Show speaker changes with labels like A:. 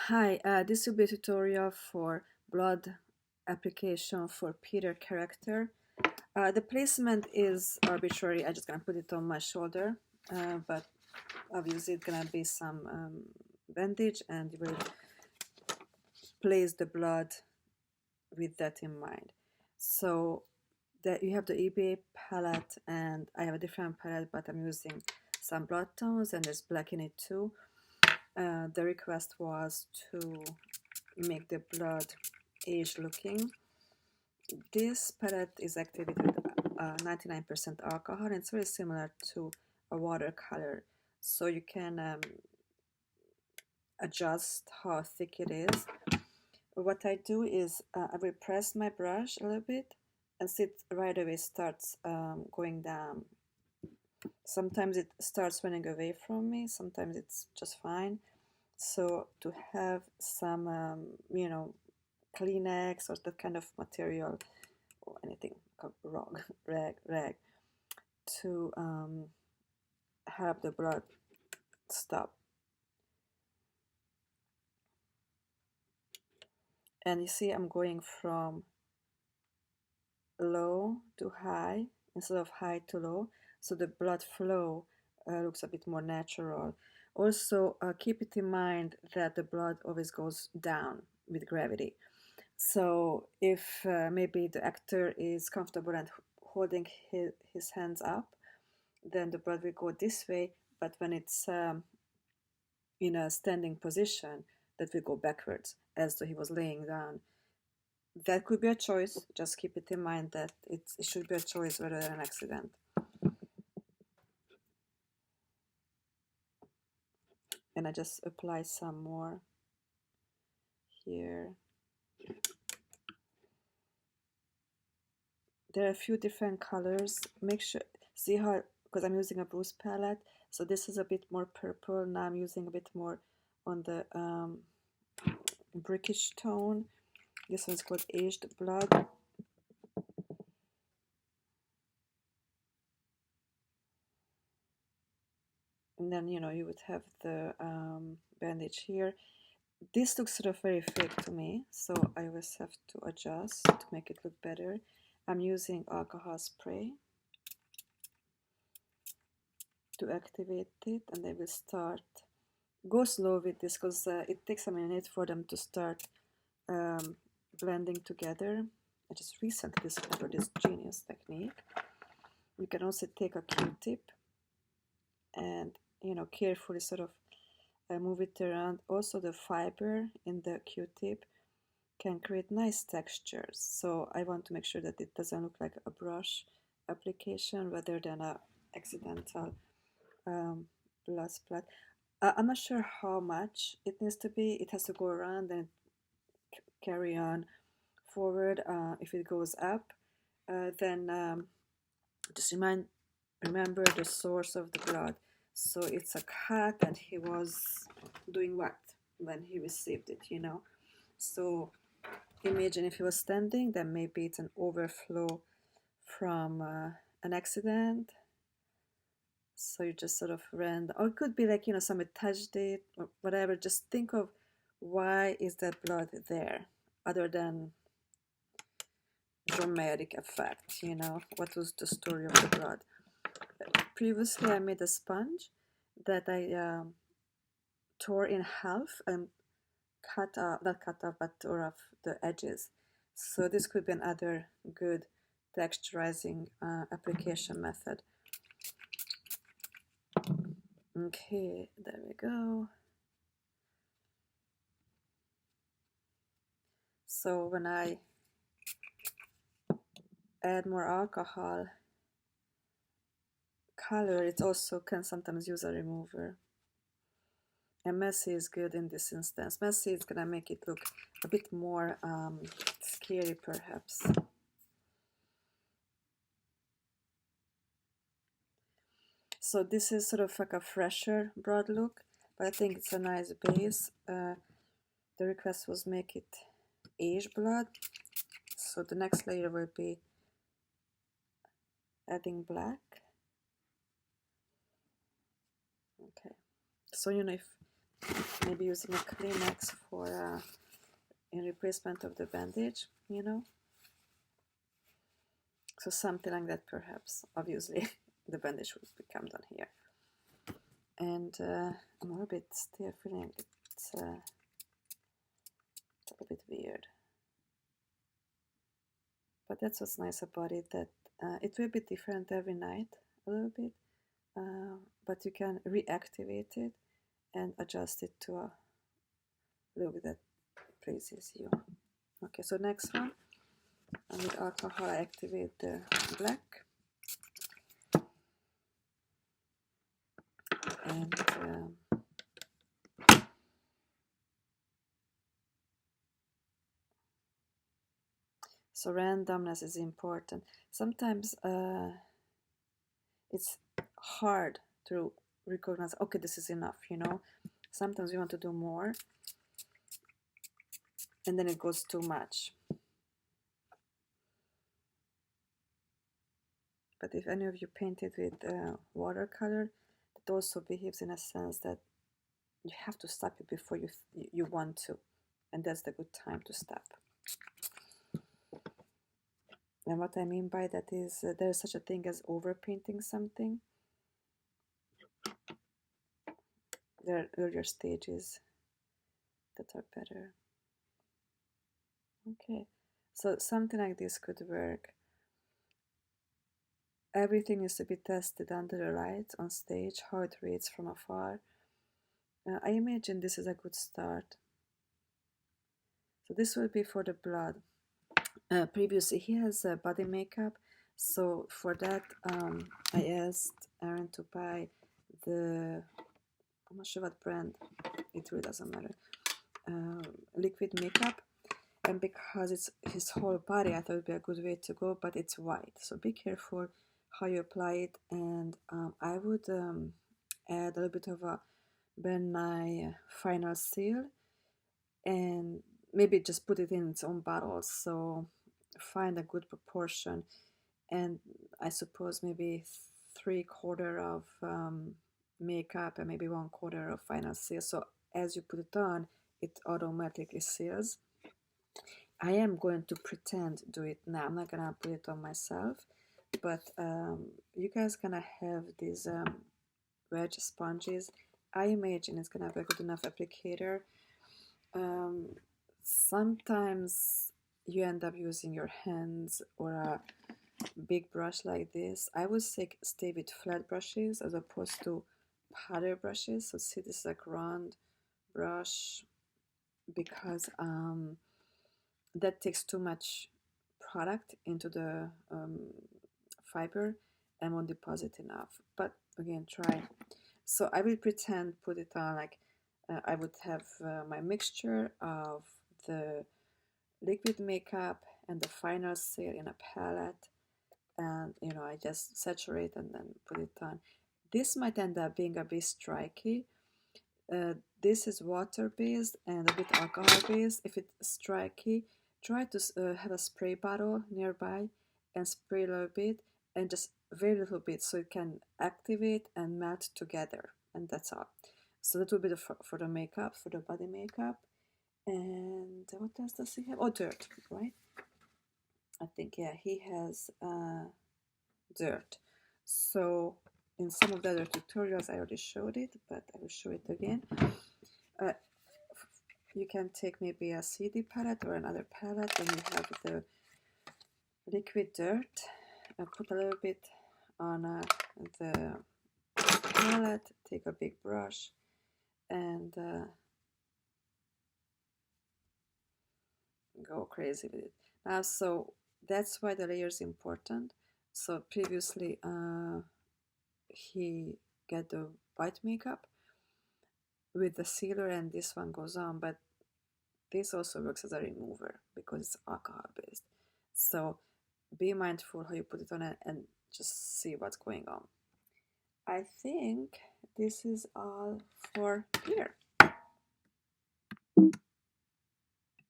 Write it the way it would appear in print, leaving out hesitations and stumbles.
A: Hi, this will be a tutorial for blood application for Peter character. The placement is arbitrary. I'm just gonna put it on my shoulder, but obviously it's gonna be some bandage, and you will place the blood with that in mind. So that you have the eBay palette, and I have a different palette, but I'm using some blood tones, and there's black in it too. The request was to make the blood age looking. This palette is activated with 99% alcohol, and it's very similar to a watercolor. So you can adjust how thick it is. What I do is I will press my brush a little bit, and see it right away starts going down. Sometimes it starts running away from me, sometimes it's just fine. So to have some, Kleenex or that kind of material or anything, rag, to help the blood stop. And you see I'm going from low to high instead of high to low, so the blood flow looks a bit more natural. Also, keep it in mind that the blood always goes down with gravity. So if maybe the actor is comfortable and holding his hands up, then the blood will go this way, but when it's in a standing position, that will go backwards as though he was laying down. That could be a choice. Just keep it in mind that it should be a choice rather than an accident. And I just apply some more here. There are a few different colors. Make sure, see how, because I'm using a bruise palette, so this is a bit more purple. Now I'm using a bit more on the brickish tone. This one's called Aged Blood. And then, you would have the bandage here. This looks sort of very fake to me, so I always have to adjust to make it look better. I'm using alcohol spray to activate it, and I will start. Go slow with this because it takes a minute for them to start blending together. I just recently discovered this genius technique. You can also take a Q-tip and carefully sort of move it around. Also, the fiber in the Q-tip can create nice textures. So I want to make sure that it doesn't look like a brush application rather than a accidental blood splat. I'm not sure how much it needs to be. It has to go around and carry on forward. If it goes up, then just remember the source of the blood. So it's a cut, and he was doing what when he received it, So imagine if he was standing, then maybe it's an overflow from an accident. So you just sort of ran, or it could be like, somebody touched it or whatever. Just think of why is that blood there other than dramatic effect, what was the story of the blood. Previously I made a sponge that I tore in half and not cut off, but tore off the edges. So this could be another good texturizing application method. Okay, there we go. So when I add more alcohol color, it also can sometimes use a remover. And messy is good in this instance. Messy is gonna make it look a bit more scary perhaps. So this is sort of like a fresher broad look, but I think it's a nice base. The request was make it aged blood. So the next layer will be adding black. Okay. So if maybe using a Kleenex for in replacement of the bandage, you know. So something like that, perhaps. Obviously, the bandage will become done here. And I'm a little bit still feeling it's a little bit weird. But that's what's nice about it, that it will be different every night a little bit, but you can reactivate it and adjust it to a look that pleases you. Okay, so next one, with alcohol I activate the black. And so randomness is important. Sometimes it's hard to recognize, okay, this is enough, you know. Sometimes you want to do more, and then it goes too much. But if any of you painted with watercolor, it also behaves in a sense that you have to stop it before you want to, and that's the good time to stop. And what I mean by that is there's such a thing as overpainting something. There are earlier stages that are better. Okay, so something like this could work. Everything needs to be tested under the lights on stage, how it reads from afar. I imagine this is a good start. So this will be for the blood. Previously, he has body makeup, so for that I asked Aaron to buy the, I'm not sure what brand, it really doesn't matter, liquid makeup. And because it's his whole body, I thought it would be a good way to go, but it's white, so be careful how you apply it. And I would add a little bit of a Ben Nye final seal, and maybe just put it in its own bottle, so find a good proportion. And I suppose maybe 3/4 of makeup and maybe 1/4 of final seal, so as you put it on, it automatically seals. I am going to pretend do it now. I'm not gonna put it on myself, but you guys gonna have these wedge sponges. I imagine it's gonna be a good enough applicator. Sometimes you end up using your hands or a big brush like this. I would say stay with flat brushes as opposed to powder brushes. So see, this is a round brush, because that takes too much product into the fiber and won't deposit enough. But again, try. So I will pretend put it on like I would have my mixture of the liquid makeup and the final seal in a palette, and you know, I just saturate and then put it on. This might end up being a bit striky. This is water based and a bit alcohol based. If it's striky, try to have a spray bottle nearby and spray a little bit, and just very little bit, so it can activate and melt together, and that's all. So that will be for the makeup, for the body makeup. And what else does he have? Oh, dirt, right? I think, yeah, he has dirt. So in some of the other tutorials I already showed it, but I will show it again. You can take maybe a CD palette or another palette, and you have the liquid dirt, put a little bit on the palette, take a big brush, and go crazy with it. Now, so that's why the layer is important. So previously he got the white makeup with the sealer, and this one goes on, but this also works as a remover because it's alcohol based. So be mindful how you put it on and just see what's going on. I think this is all for here.